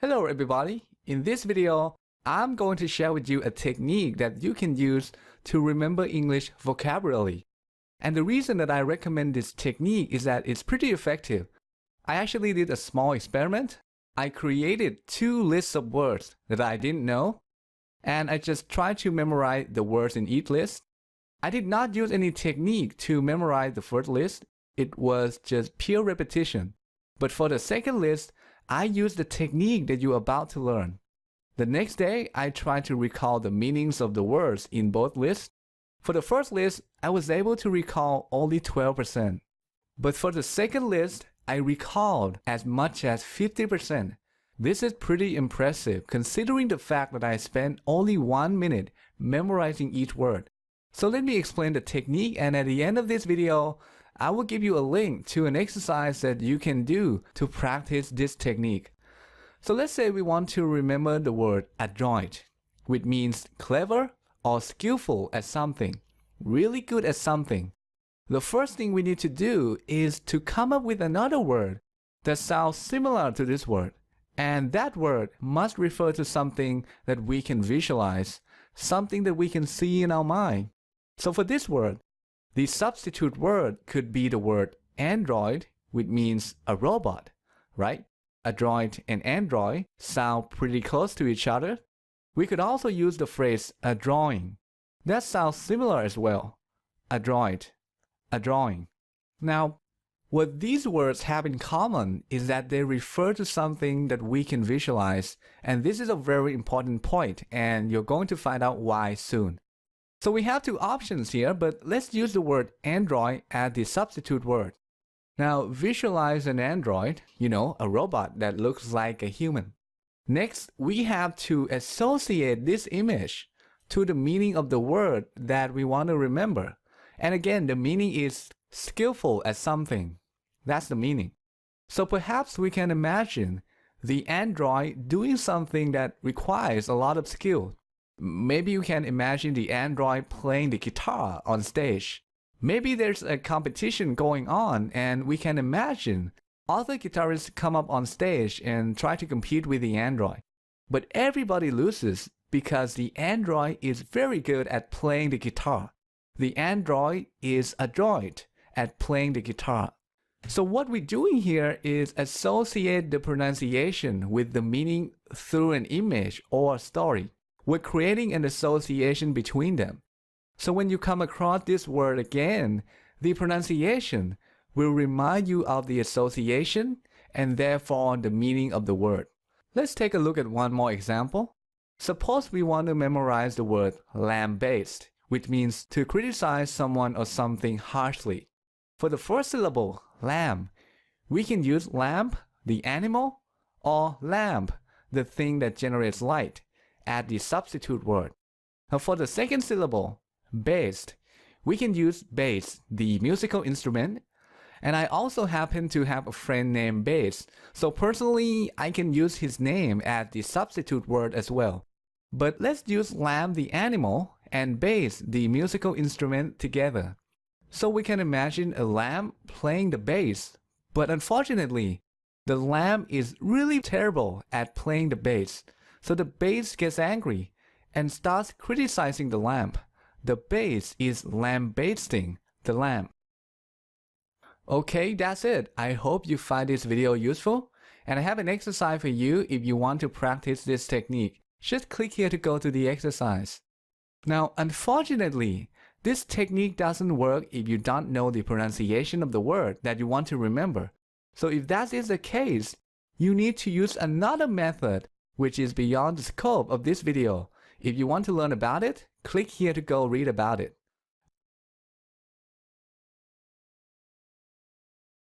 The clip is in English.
Hello everybody, in this video, I'm going to share with you a technique that you can use to remember English vocabulary. And the reason that I recommend this technique is that it's pretty effective. I actually did a small experiment. I created 2 lists of words that I didn't know, and I just tried to memorize the words in each list. I did not use any technique to memorize the first list, it was just pure repetition. But for the second list, I used the technique that you're about to learn. The next day, I tried to recall the meanings of the words in both lists. For the first list, I was able to recall only 12%. But for the second list, I recalled as much as 50%. This is pretty impressive considering the fact that I spent only 1 minute memorizing each word. So let me explain the technique, and at the end of this video, I will give you a link to an exercise that you can do to practice this technique. So let's say we want to remember the word adroit, which means clever or skillful at something, really good at something. The first thing we need to do is to come up with another word that sounds similar to this word. And that word must refer to something that we can visualize, something that we can see in our mind. So for this word, the substitute word could be the word android, which means a robot, right? Adroit and android sound pretty close to each other. We could also use the phrase a drawing. That sounds similar as well. Adroit, a drawing. Now, what these words have in common is that they refer to something that we can visualize, and this is a very important point, and you're going to find out why soon. So we have 2 options here, but let's use the word android as the substitute word. Now visualize an android, a robot that looks like a human. Next, we have to associate this image to the meaning of the word that we want to remember. And again, the meaning is skillful at something. That's the meaning. So perhaps we can imagine the android doing something that requires a lot of skill. Maybe you can imagine the android playing the guitar on stage. Maybe there's a competition going on and we can imagine other guitarists come up on stage and try to compete with the android. But everybody loses because the android is very good at playing the guitar. The android is adroit at playing the guitar. So what we're doing here is associate the pronunciation with the meaning through an image or a story. We're creating an association between them. So when you come across this word again, the pronunciation will remind you of the association and therefore the meaning of the word. Let's take a look at one more example. Suppose we want to memorize the word lambaste, which means to criticize someone or something harshly. For the first syllable, lamb, we can use lamp, the animal, or lamp, the thing that generates light, as the substitute word. Now for the second syllable, based, we can use bass, the musical instrument. And I also happen to have a friend named Bass, so personally I can use his name as the substitute word as well. But let's use lamb the animal and bass the musical instrument together. So we can imagine a lamb playing the bass, but unfortunately, the lamb is really terrible at playing the bass. So the bass gets angry and starts criticizing the lamb. The bass is lambasting the lamb. Okay, that's it. I hope you find this video useful. And I have an exercise for you if you want to practice this technique. Just click here to go to the exercise. Now, unfortunately, this technique doesn't work if you don't know the pronunciation of the word that you want to remember. So if that is the case, you need to use another method which is beyond the scope of this video. If you want to learn about it, click here to go read about it.